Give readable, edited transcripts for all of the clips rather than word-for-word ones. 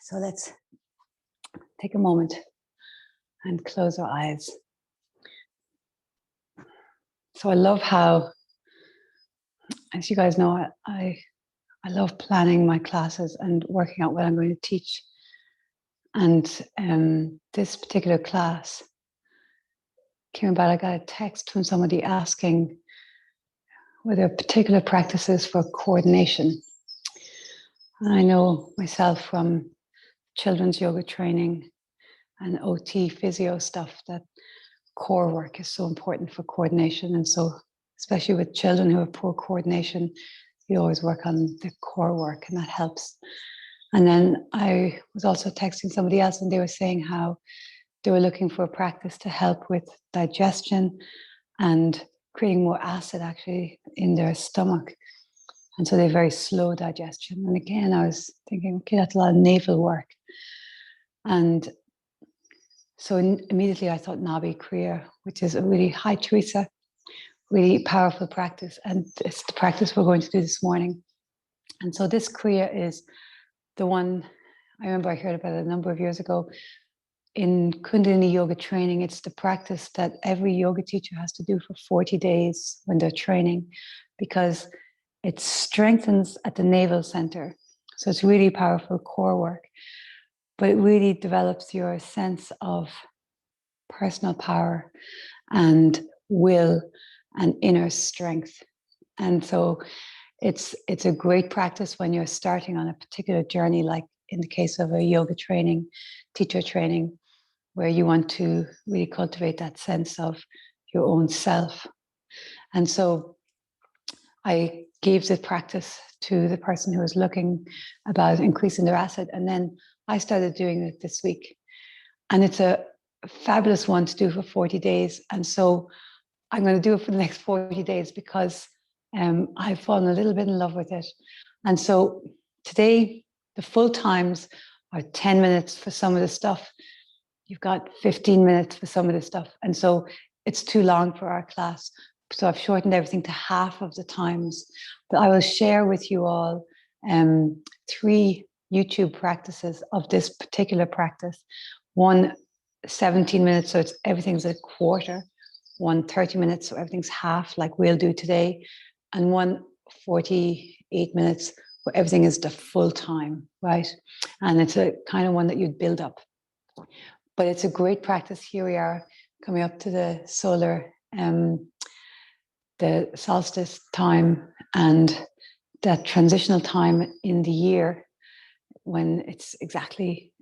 So let's take a moment and close our eyes. So I love how, as you guys know, I love planning my classes and working out what I'm going to teach. And this particular class came about. I got a text from somebody asking were there particular practices for coordination. And I know myself from children's yoga training and OT physio stuff that core work is so important for coordination. And so, especially with children who have poor coordination, you always work on the core work, and that helps. And then I was also texting somebody else, and they were saying how they were looking for a practice to help with digestion and creating more acid actually in their stomach. And so they have very slow digestion. And again, I was thinking, okay, that's a lot of navel work. And so immediately I thought Nabhi Kriya, which is a really Hi Teresa, really powerful practice. And it's the practice we're going to do this morning. And so this Kriya is the one, I remember I heard about it a number of years ago. In Kundalini yoga training, it's the practice that every yoga teacher has to do for 40 days when they're training, because it strengthens at the navel center. So it's really powerful core work, but it really develops your sense of personal power and will and inner strength. And so it's a great practice when you're starting on a particular journey, like in the case of a yoga training, teacher training, where you want to really cultivate that sense of your own self. And so I gave the practice to the person who was looking about increasing their acid. And then I started doing it this week. And it's a fabulous one to do for 40 days. And so I'm going to do it for the next 40 days because I've fallen a little bit in love with it. And so today, the full times are 10 minutes for some of the stuff. You've got 15 minutes for some of the stuff. And so it's too long for our class. So I've shortened everything to half of the times. But I will share with you all 3 YouTube practices of this particular practice. One 17 minutes, so everything's a quarter. One 30 minutes, so everything's half, like we'll do today. And one 48 minutes, where everything is the full time, right? And it's a kind of one that you'd build up. But it's a great practice. Here we are coming up to the solar, the solstice time, and that transitional time in the year when it's exactly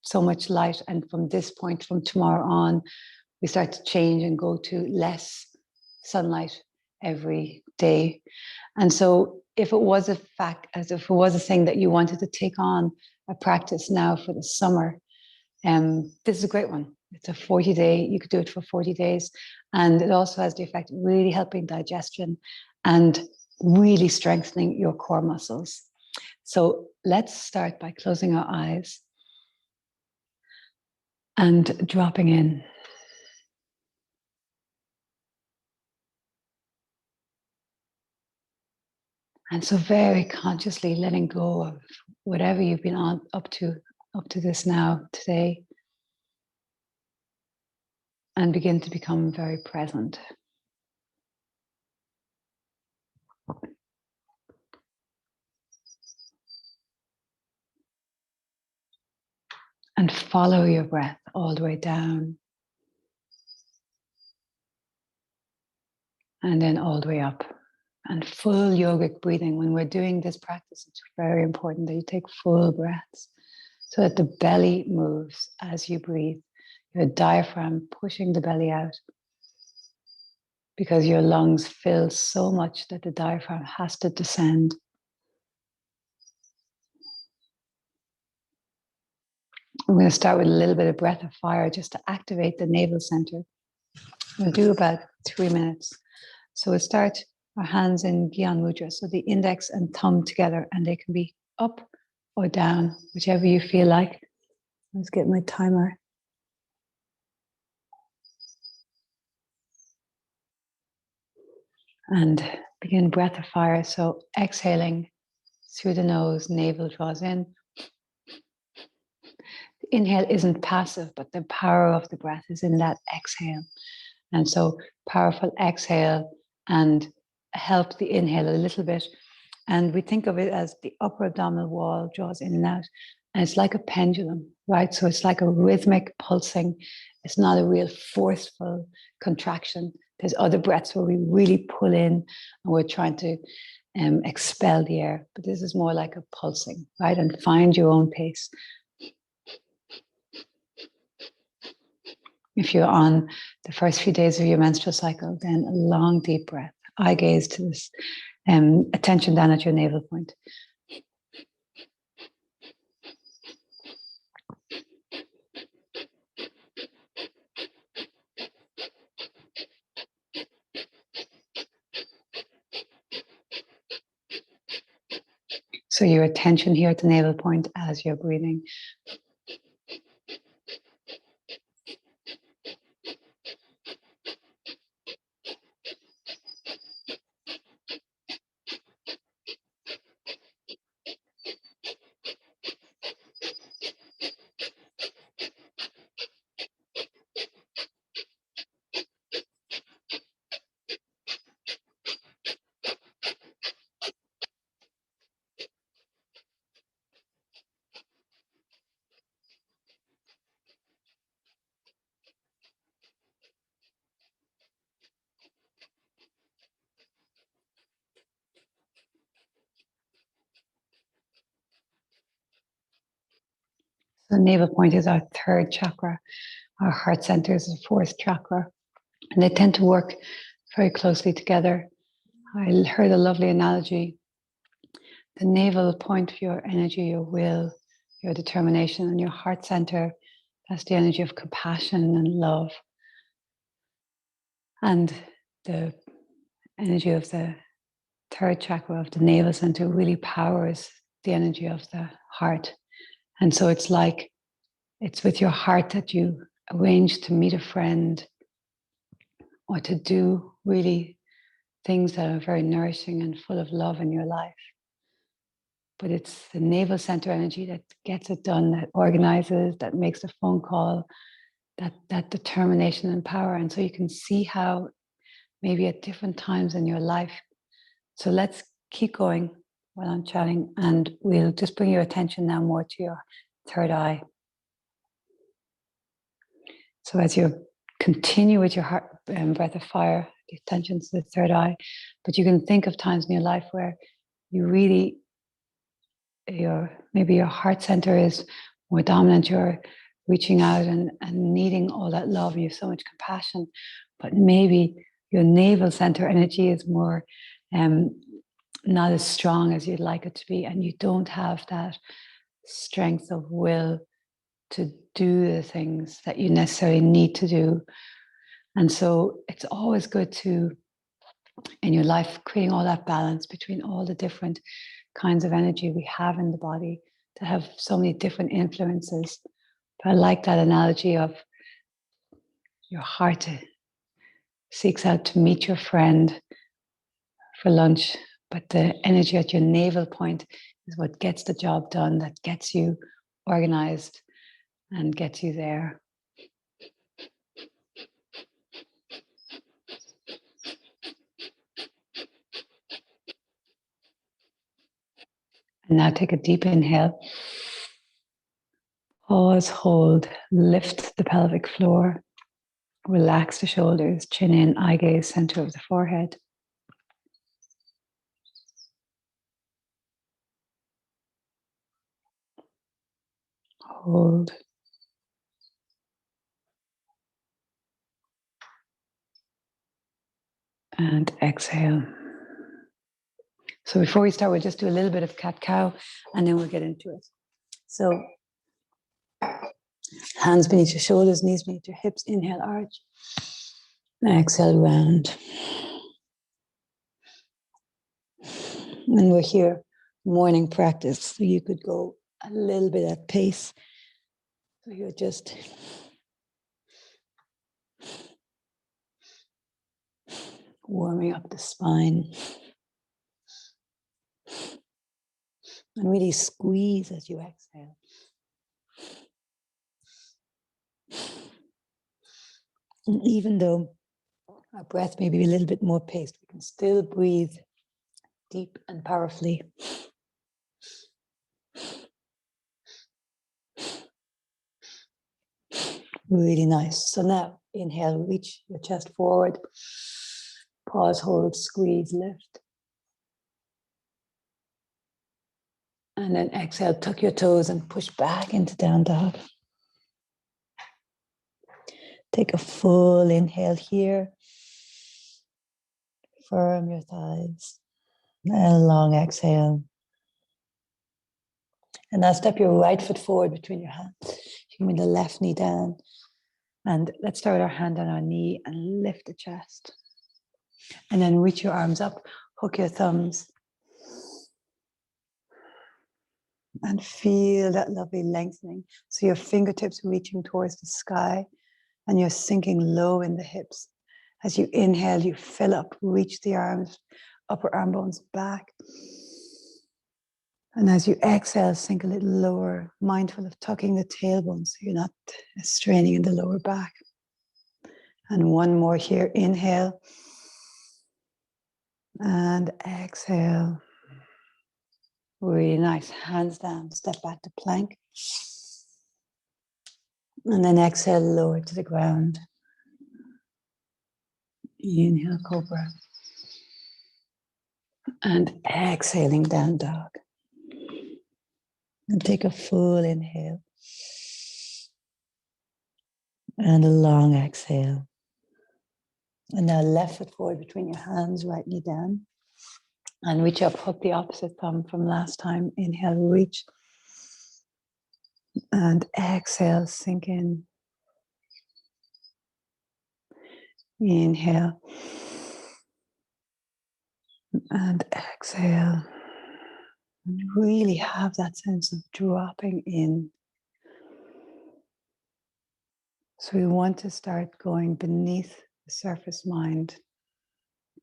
so much light. And from this point, from tomorrow on, we start to change and go to less sunlight every day. And so if it was a fact, as if it was a thing that you wanted to take on a practice now for the summer, this is a great one. It's a 40-day, you could do it for 40 days. And it also has the effect of really helping digestion and really strengthening your core muscles. So let's start by closing our eyes and dropping in. And so very consciously letting go of whatever you've been up to this now, today, and begin to become very present. And follow your breath all the way down. And then all the way up. And full yogic breathing. When we're doing this practice, it's very important that you take full breaths so that the belly moves as you breathe. Your diaphragm pushing the belly out, because your lungs fill so much that the diaphragm has to descend. I'm going to start with a little bit of breath of fire just to activate the navel center. We'll do about 3 minutes. So we'll start our hands in Gyan Mudra, so the index and thumb together, and they can be up or down, whichever you feel like. Let's get my timer. And begin breath of fire. So exhaling through the nose, navel draws in. inhale isn't passive, but the power of the breath is in that exhale. And so powerful exhale and help the inhale a little bit. And we think of it as the upper abdominal wall draws in and out. And it's like a pendulum, right? So it's like a rhythmic pulsing. It's not a real forceful contraction. There's other breaths where we really pull in and we're trying to expel the air. But this is more like a pulsing, right? And find your own pace. If you're on the first few days of your menstrual cycle, then a long, deep breath. Eye gaze to this, attention down at your navel point. So your attention here at the navel point as you're breathing. The navel point is our third chakra. Our heart center is the fourth chakra. And they tend to work very closely together. I heard a lovely analogy. The navel point of your energy, your will, your determination, and your heart center, that's the energy of compassion and love. And the energy of the third chakra of the navel center really powers the energy of the heart. And so it's like it's with your heart that you arrange to meet a friend or to do really things that are very nourishing and full of love in your life. But it's the navel center energy that gets it done, that organizes, that makes a phone call, that determination and power. And so you can see how maybe at different times in your life. So let's keep going while I'm chatting, and we'll just bring your attention now more to your third eye. So as you continue with your heart, breath of fire, the attention to the third eye, but you can think of times in your life where you really, maybe your heart center is more dominant, you're reaching out and needing all that love, and you have so much compassion, but maybe your navel center energy is more not as strong as you'd like it to be, and you don't have that strength of will to do the things that you necessarily need to do. And so it's always good to, in your life, creating all that balance between all the different kinds of energy we have in the body that have so many different influences. But I like that analogy of your heart seeks out to meet your friend for lunch, but the energy at your navel point is what gets the job done, that gets you organized and gets you there. And now take a deep inhale. Pause, hold, lift the pelvic floor. Relax the shoulders, chin in, eye gaze, center of the forehead. Hold. And exhale. So before we start, we'll just do a little bit of cat-cow and then we'll get into it. So hands beneath your shoulders, knees beneath your hips. Inhale, arch. Exhale, round. And we're here, morning practice. So you could go a little bit at pace. So you're just warming up the spine. And really squeeze as you exhale. And even though our breath may be a little bit more paced, we can still breathe deep and powerfully. Really nice. So now inhale, reach your chest forward. Pause, hold, squeeze, lift. And then exhale, tuck your toes and push back into down dog. Take a full inhale here. Firm your thighs. And a long exhale. And now step your right foot forward between your hands. You can bring the left knee down. And let's start with our hand on our knee and lift the chest. And then reach your arms up, hook your thumbs. And feel that lovely lengthening. So your fingertips reaching towards the sky and you're sinking low in the hips. As you inhale, you fill up, reach the arms, upper arm bones back. And as you exhale, sink a little lower, mindful of tucking the tailbone so you're not straining in the lower back. And one more here, inhale. And exhale. Really nice, hands down, step back to plank. And then exhale, lower to the ground. Inhale, cobra. And exhaling, down dog. And take a full inhale. And a long exhale. And now left foot forward between your hands, right knee down. And reach up, hook the opposite thumb from last time. Inhale, reach. And exhale, sink in. Inhale. And exhale. And really have that sense of dropping in. So we want to start going beneath the surface mind,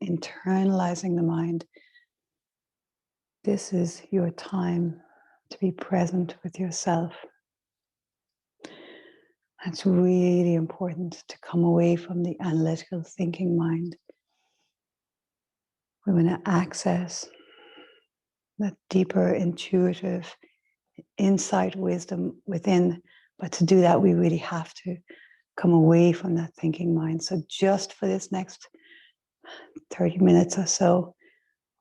internalizing the mind. This is your time to be present with yourself. It's really important to come away from the analytical thinking mind. We want to access that deeper intuitive insight, wisdom within. But to do that, we really have to come away from that thinking mind. So just for this next 30 minutes or so,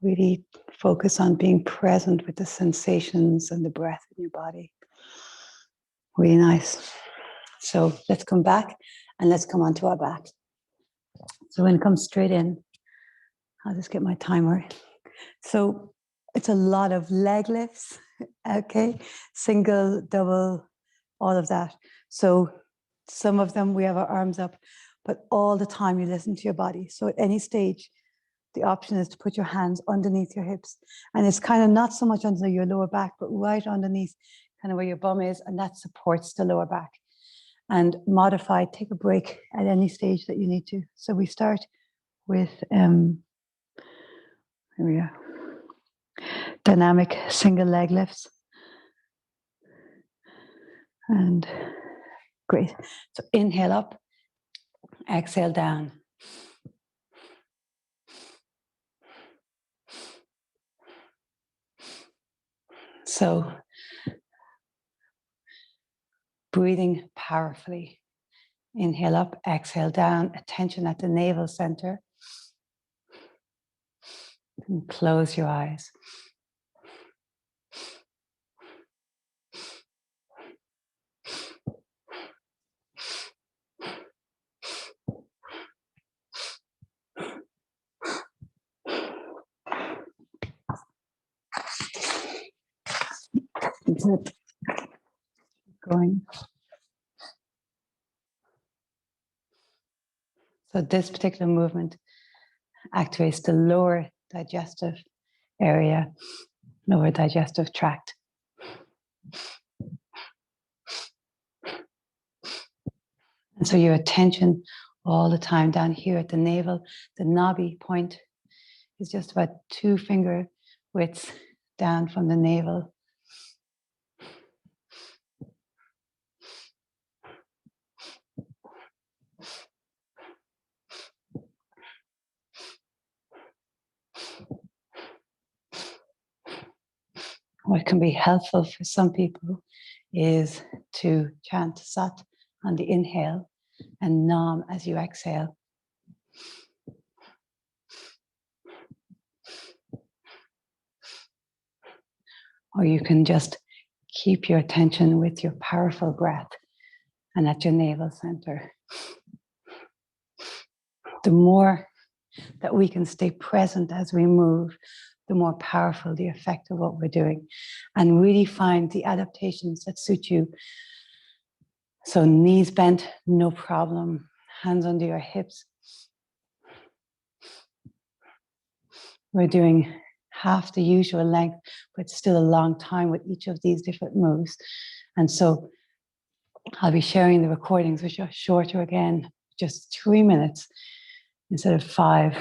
really focus on being present with the sensations and the breath in your body. Really nice. So let's come back and let's come onto our back. So when it comes straight in, I'll just get my timer. So it's a lot of leg lifts, okay? Single, double, all of that. So some of them we have our arms up, but all the time you listen to your body. So at any stage, the option is to put your hands underneath your hips. And it's kind of not so much under your lower back, but right underneath kind of where your bum is, and that supports the lower back. And modify, take a break at any stage that you need to. So we start with, here we go, dynamic single leg lifts. And great. So inhale up, exhale down. So breathing powerfully. Inhale up, exhale down, attention at the navel center. And close your eyes. Good. Going. So this particular movement activates the lower digestive area, lower digestive tract. And so your attention all the time down here at the navel, the Nabhi point is just about 2 finger widths down from the navel. What can be helpful for some people is to chant Sat on the inhale and Nam as you exhale. Or you can just keep your attention with your powerful breath and at your navel center. The more that we can stay present as we move, the more powerful the effect of what we're doing, and really find the adaptations that suit you. So knees bent, no problem. Hands under your hips. We're doing half the usual length, but still a long time with each of these different moves. And so I'll be sharing the recordings, which are shorter again, just 3 minutes instead of 5,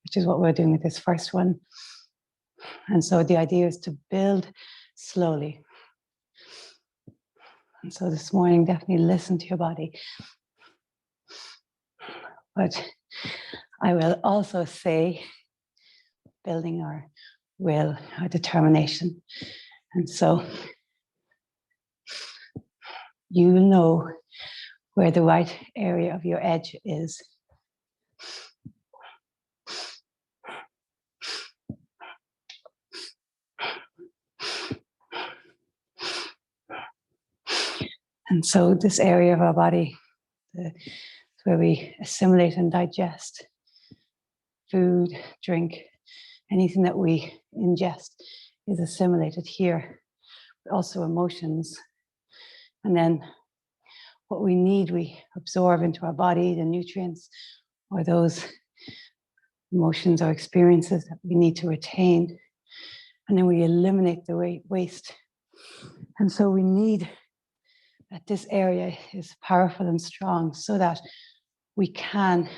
which is what we're doing with this first one. And so the idea is to build slowly. And so this morning, definitely listen to your body. But I will also say, building our will, our determination. And so you know where the right area of your edge is. And so this area of our body, where we assimilate and digest food, drink, anything that we ingest is assimilated here, but also emotions. And then what we need, we absorb into our body, the nutrients or those emotions or experiences that we need to retain. And then we eliminate the waste. And so we need that this area is powerful and strong so that we can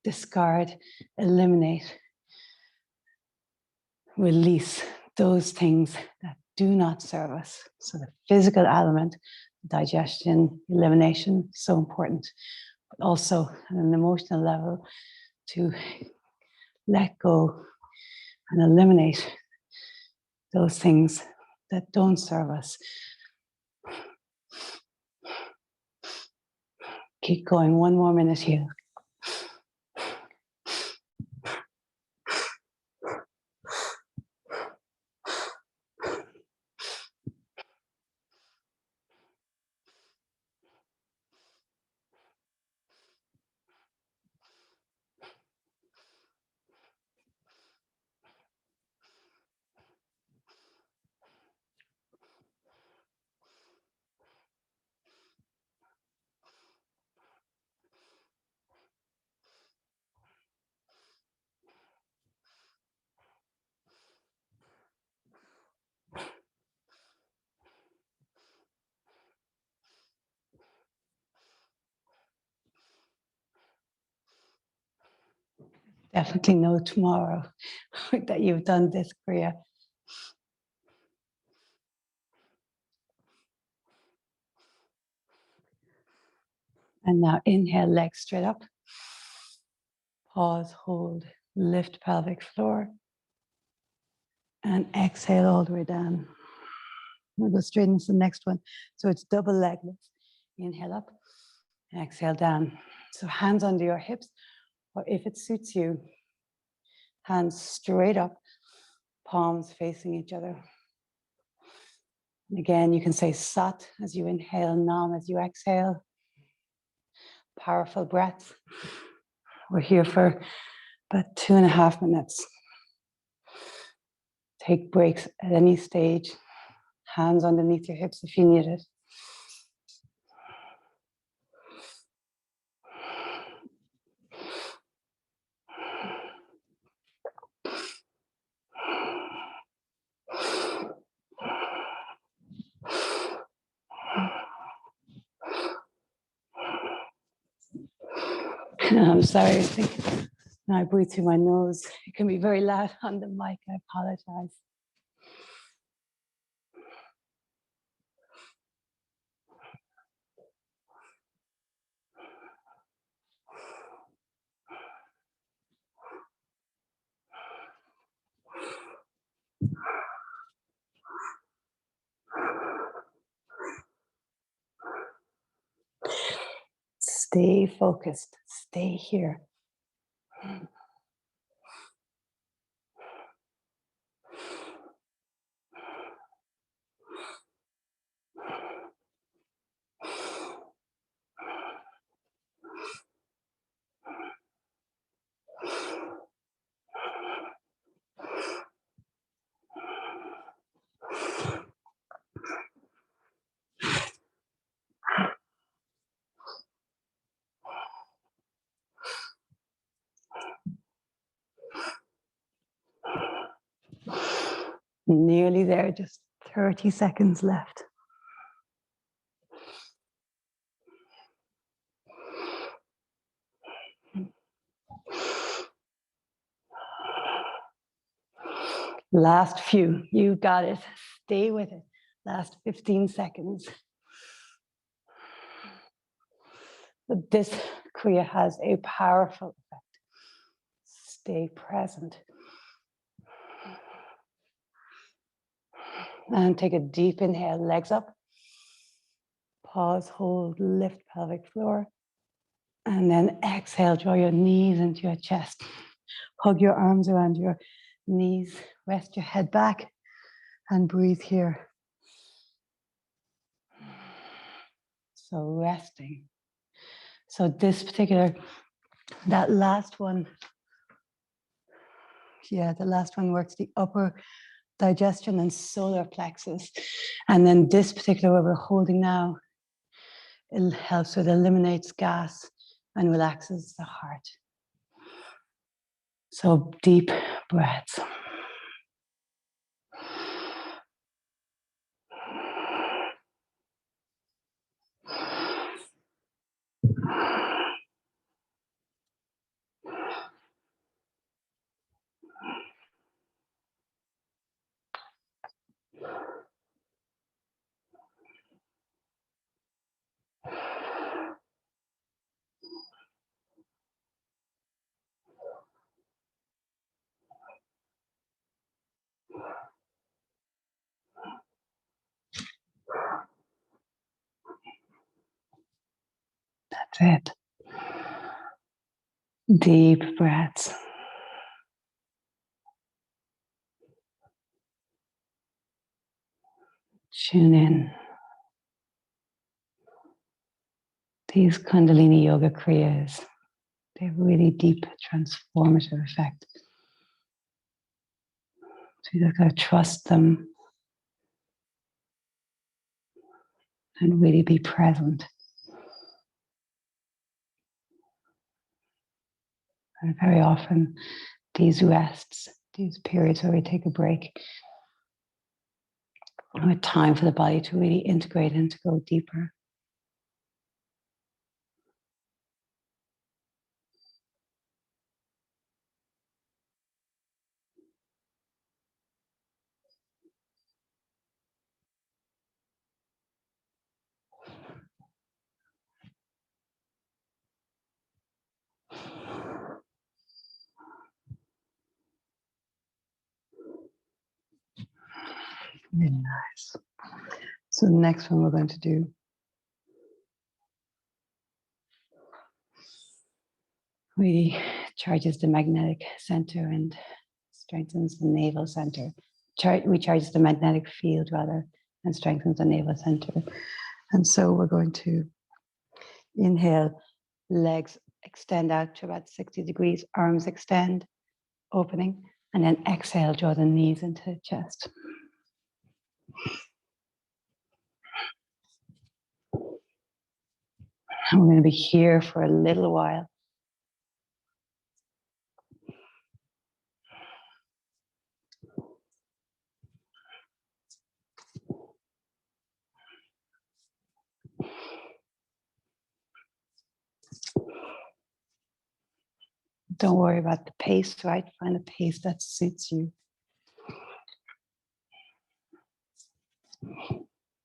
discard, eliminate, release those things that do not serve us. So the physical element, digestion, elimination, so important, but also on an emotional level to let go and eliminate those things that don't serve us. Keep going, 1 more minute here. Definitely know tomorrow that you've done this Kriya. And now inhale, legs straight up. Pause, hold, lift pelvic floor. And exhale all the way down. We'll go straight into the next one. So it's double leg lifts. Inhale up, exhale down. So hands under your hips, or if it suits you, hands straight up, palms facing each other. And again, you can say Sat as you inhale, Nam as you exhale. Powerful breath. We're here for about 2.5 minutes. Take breaks at any stage. Hands underneath your hips if you need it. I'm sorry, I think when I breathe through my nose, it can be very loud on the mic. I apologize. Stay focused. Stay here. Nearly there, just 30 seconds left. Last few, you got it. Stay with it. Last 15 seconds. But this Kriya has a powerful effect. Stay present. And take a deep inhale, legs up. Pause, hold, lift pelvic floor. And then exhale, draw your knees into your chest. Hug your arms around your knees. Rest your head back and breathe here. So resting. So this particular, that last one, the last one works the upper digestion and solar plexus. And then this particular one we're holding now, it helps, it eliminates gas and relaxes the heart. So deep breaths. That's it. Deep breaths. Tune in. These Kundalini Yoga Kriyas, they have really deep transformative effect. So you just gotta trust them and really be present. And very often these rests, these periods where we take a break, with time for the body to really integrate and to go deeper. Really nice. So the next one we're going to do really charges the magnetic center and strengthens the navel center. Recharges the magnetic field rather and strengthens the navel center. And so we're going to inhale, legs extend out to about 60 degrees, arms extend, opening, and then exhale, draw the knees into the chest. And we're going to be here for a little while. Don't worry about the pace, right? Find a pace that suits you.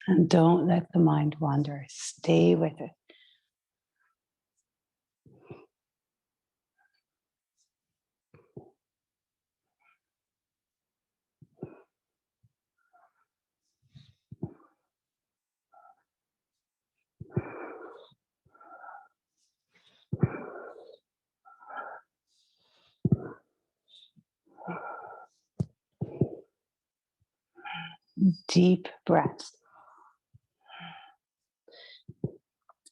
And don't let the mind wander. Stay with it. deep breaths.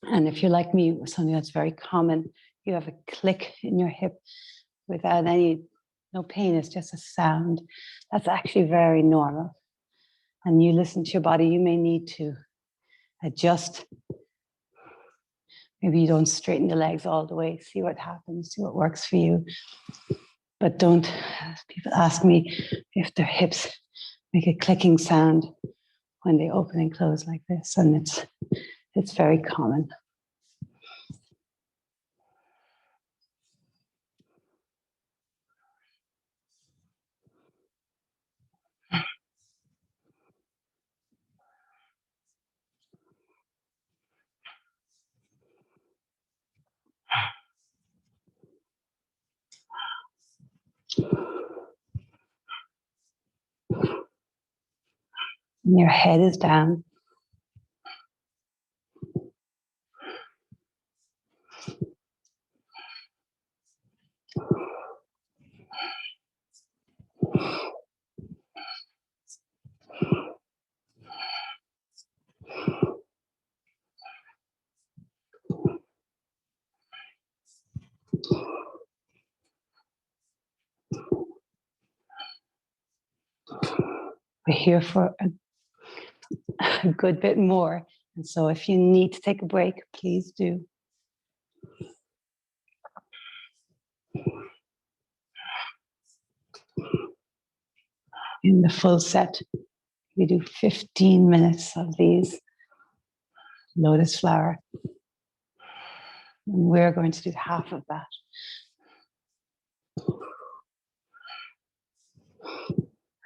And if you're like me, something that's very common, you have a click in your hip without no pain, it's just a sound. That's actually very normal. And you listen to your body, you may need to adjust. Maybe you don't straighten the legs all the way, see what happens, see what works for you. But don't, people ask me if their hips make a clicking sound when they open and close like this, and it's very common. And your head is down. We're here for a good bit more. And so if you need to take a break, please do. In the full set, we do 15 minutes of these lotus flower. And we're going to do half of that.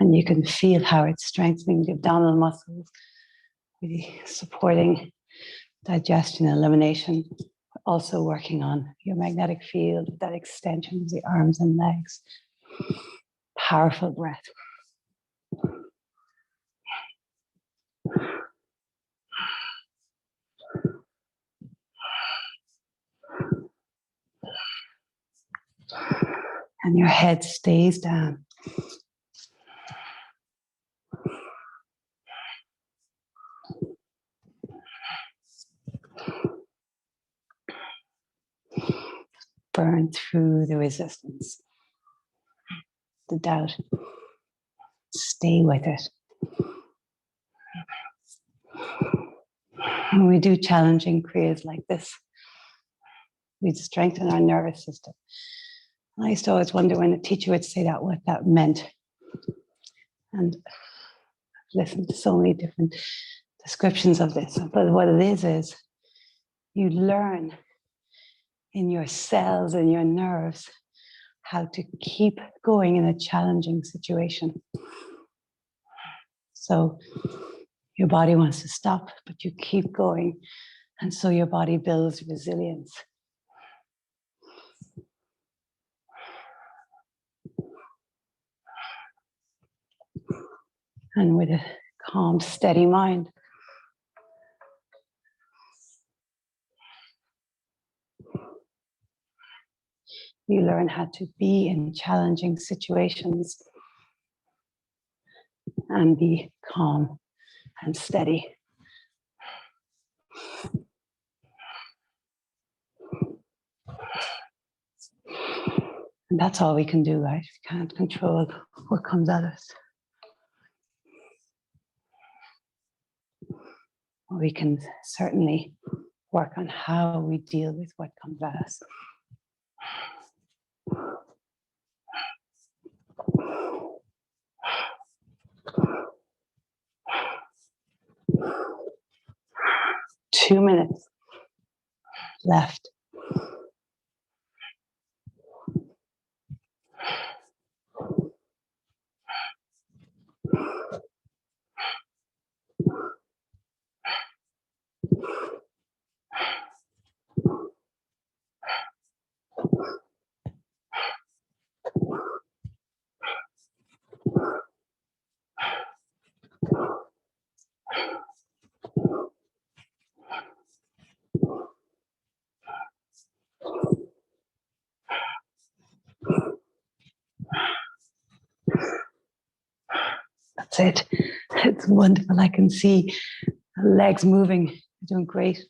And you can feel how it's strengthening the abdominal muscles, really supporting digestion and elimination, also working on your magnetic field, that extension of the arms and legs. Powerful breath. And your head stays down. Burn through the resistance, the doubt. Stay with it. When we do challenging kriyas like this, we strengthen our nervous system. I used to always wonder when the teacher would say that, what that meant. And I've listened to so many different descriptions of this. But what it is you learn in your cells and your nerves how to keep going in a challenging situation. So your body wants to stop, but you keep going. And so your body builds resilience. And with a calm, steady mind, you learn how to be in challenging situations and be calm and steady. And that's all we can do, right? We can't control what comes at us. We can certainly work on how we deal with what comes at us. Two minutes left. That's it. It's wonderful. I can see the legs moving. You're doing great.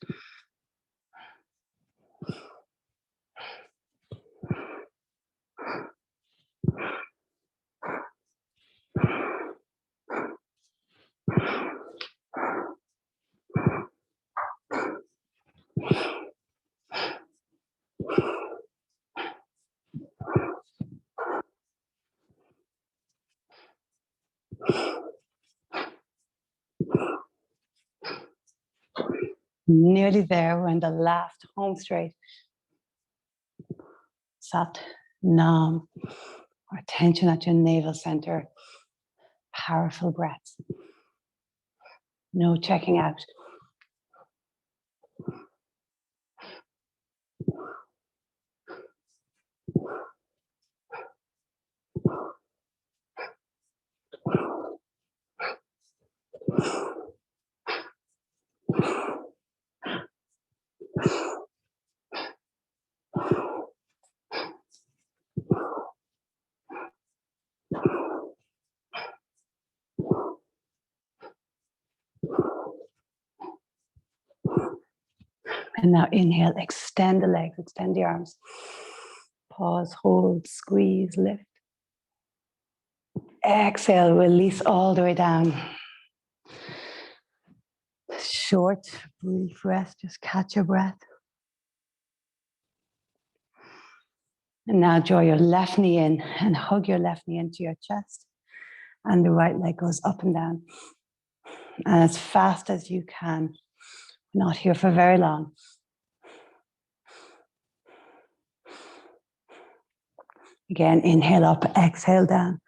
Nearly there. We're in the last home straight. Sat Nam, or tension at your navel center. Powerful breaths. No checking out. And now inhale, extend the legs, extend the arms. Pause, hold, squeeze, lift. Exhale, release all the way down. Short, brief rest, just catch your breath. And now draw your left knee in and hug your left knee into your chest. And the right leg goes up and down. And as fast as you can. Not here for very long. Again, inhale up, exhale down.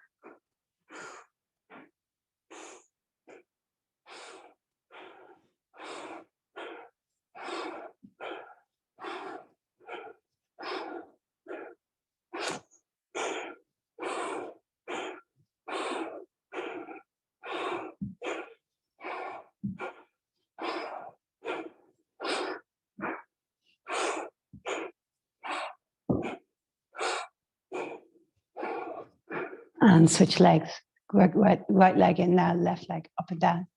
And switch legs. Right leg in now, left leg up and down.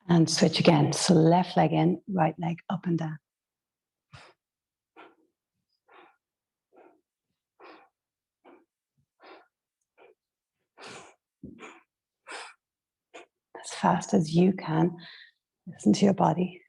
And switch again. So left leg in, right leg up and down. As fast as you can. Listen to your body.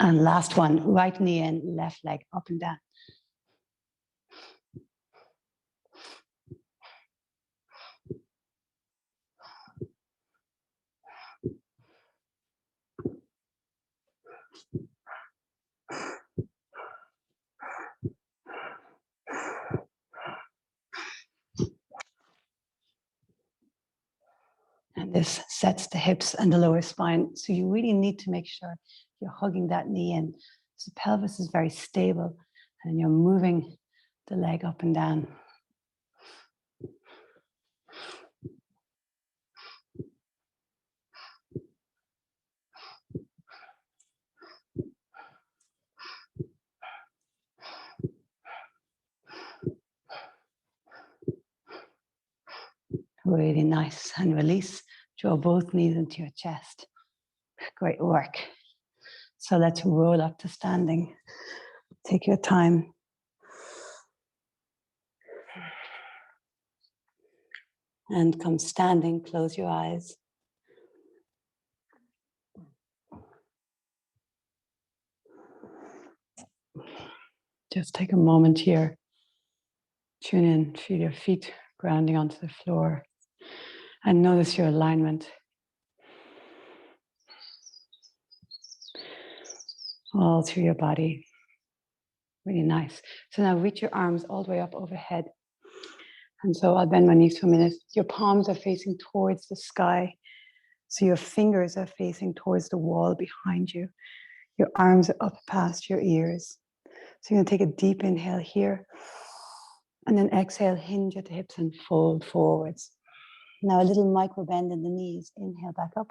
And last one, right knee in, left leg up and down. And this sets the hips and the lower spine. So you really need to make sure you're hugging that knee in. So the pelvis is very stable and you're moving the leg up and down. Really nice. And release. Draw both knees into your chest. Great work. So let's roll up to standing. Take your time. And come standing, close your eyes. Just take a moment here. Tune in, feel your feet grounding onto the floor. And notice your alignment. All through your body. Really nice. So now reach your arms all the way up overhead. And so I'll bend my knees for a minute. Your palms are facing towards the sky. So your fingers are facing towards the wall behind you. Your arms are up past your ears. So you're going to take a deep inhale here. And then exhale, hinge at the hips and fold forwards. Now a little micro bend in the knees. Inhale back up.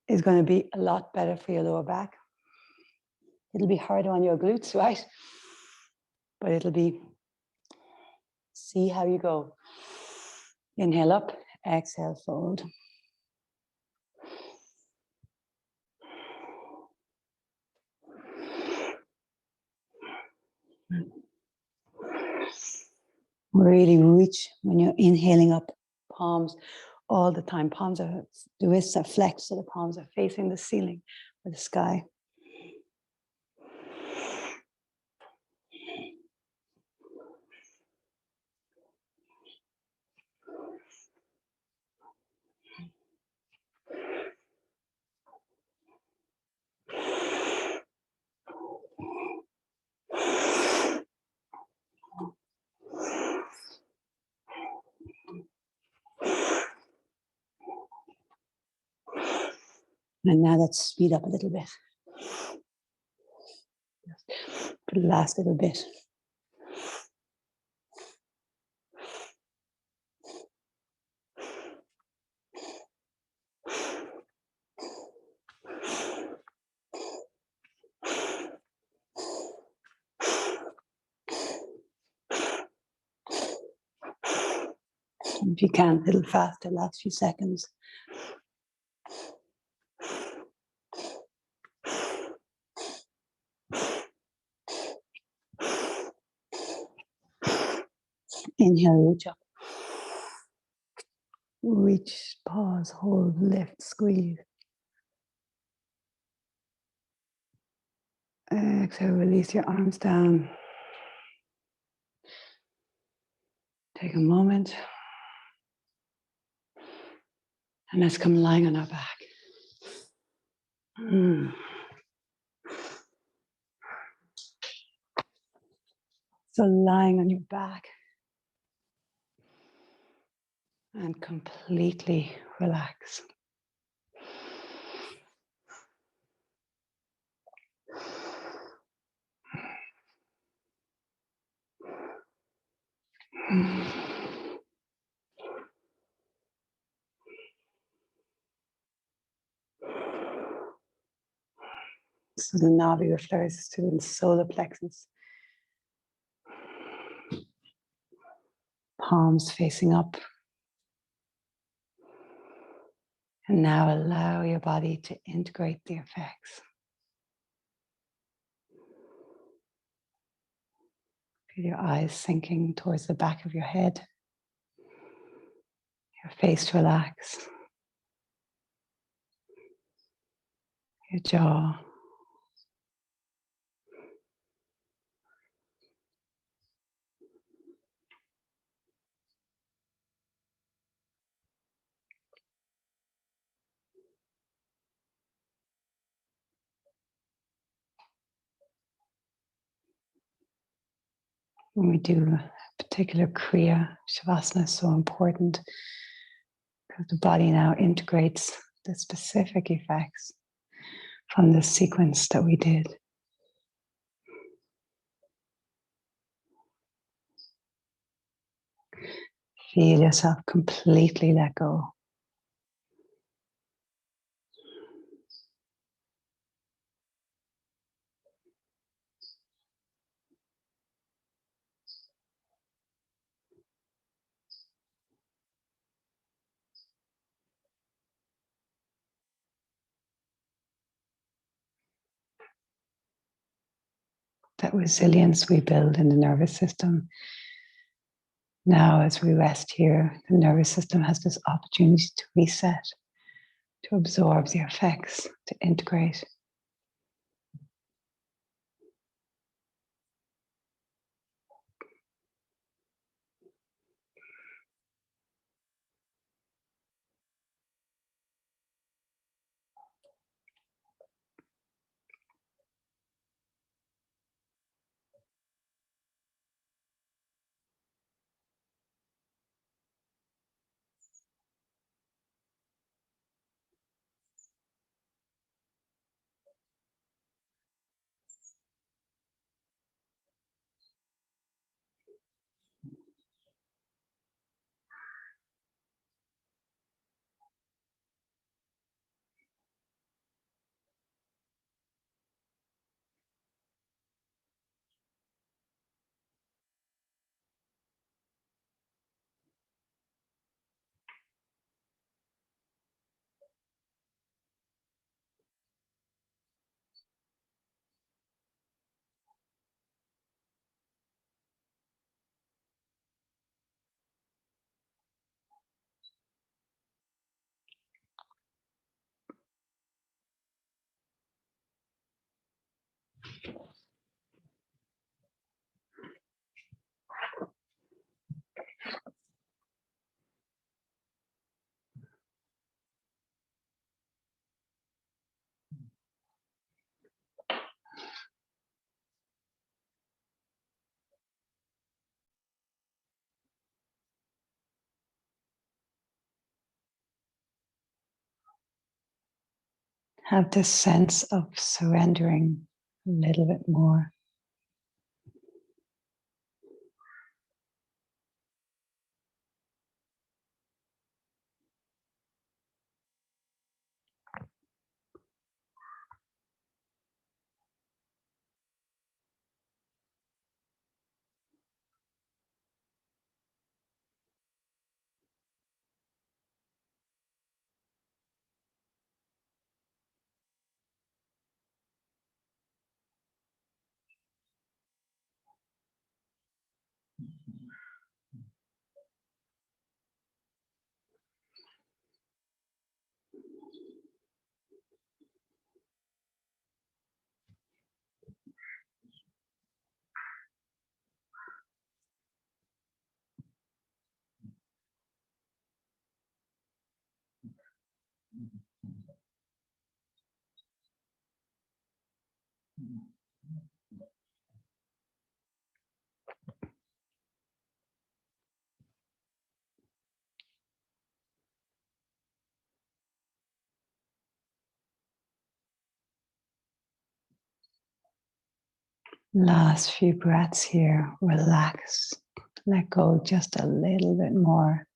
Is going to be a lot better for your lower back. It'll be harder on your glutes, right? But it'll be, see how you go. Inhale up, exhale, fold. Really reach when you're inhaling up, palms all the time. Palms are, the wrists are flexed, so the palms are facing the ceiling or the sky. And now let's speed up a little bit. For the last little bit. If you can, a little faster, last few seconds. Inhale, reach up. Reach, pause, hold, lift, squeeze. Exhale, release your arms down. Take a moment. And let's come lying on our back. So lying on your back and completely relax. So the Nabhi refers to the solar plexus. Palms facing up. And now allow your body to integrate the effects. Feel your eyes sinking towards the back of your head. Your face relax. Your jaw. When we do a particular Kriya, Shavasana is so important because the body now integrates the specific effects from the sequence that we did. Feel yourself completely let go. That resilience we build in the nervous system Now, as we rest here, the nervous system has this opportunity to reset, to absorb the effects, to integrate. Have this sense of surrendering a little bit more. Last few breaths here. Relax. Let go just a little bit more.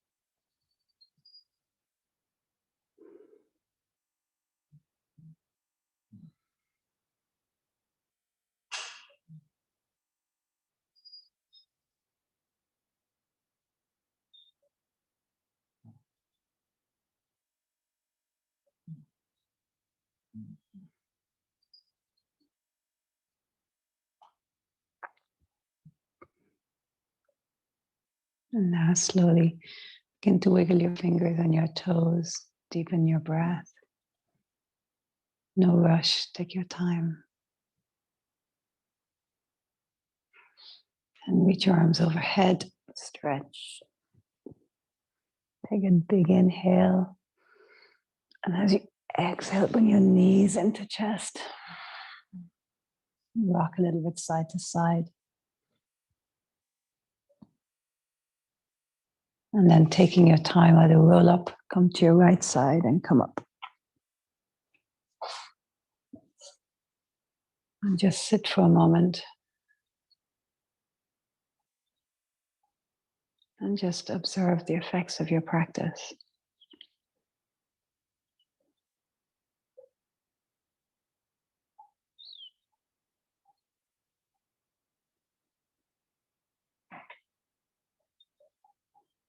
And now slowly begin to wiggle your fingers and your toes. Deepen your breath. No rush. Take your time. And reach your arms overhead. Stretch. Take a big inhale. And as you exhale, bring your knees into chest. Rock a little bit side to side. And then taking your time, either roll up, come to your right side and come up. And just sit for a moment. And just observe the effects of your practice.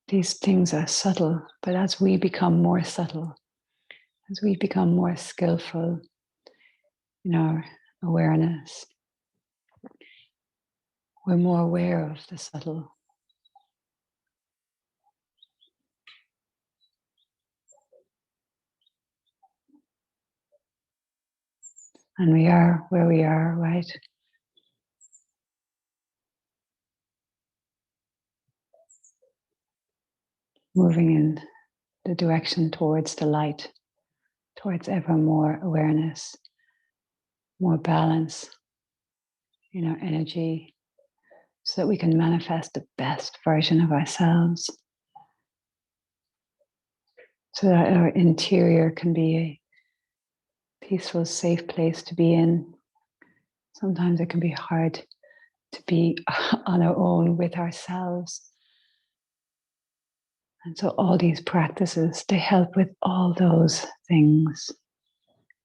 These things are subtle, but as we become more subtle, as we become more skillful in our awareness, we're more aware of the subtle. And we are where we are, right? Moving in the direction towards the light, towards ever more awareness, more balance in our energy, so that we can manifest the best version of ourselves, so that our interior can be a peaceful, safe place to be in. Sometimes it can be hard to be on our own with ourselves. And so all these practices, they help with all those things,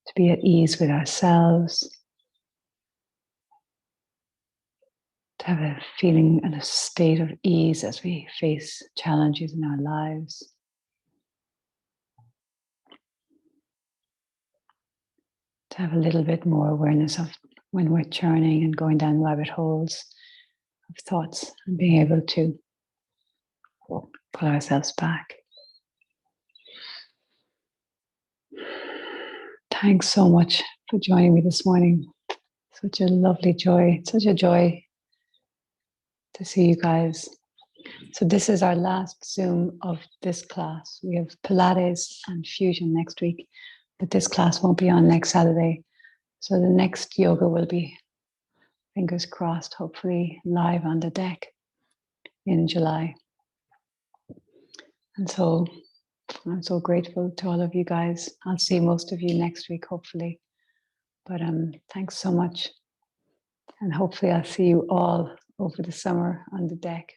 to be at ease with ourselves, to have a feeling and a state of ease as we face challenges in our lives. To have a little bit more awareness of when we're churning and going down rabbit holes of thoughts, and being able to pull ourselves back. Thanks so much for joining me this morning. Such a lovely joy, such a joy to see you guys. So this is our last Zoom of this class. We have Pilates and Fusion next week, but this class won't be on next Saturday. So the next yoga will be, fingers crossed, hopefully live on the deck in July. And so I'm so grateful to all of you guys. I'll see most of you next week, hopefully. But thanks so much. And hopefully I'll see you all over the summer on the deck.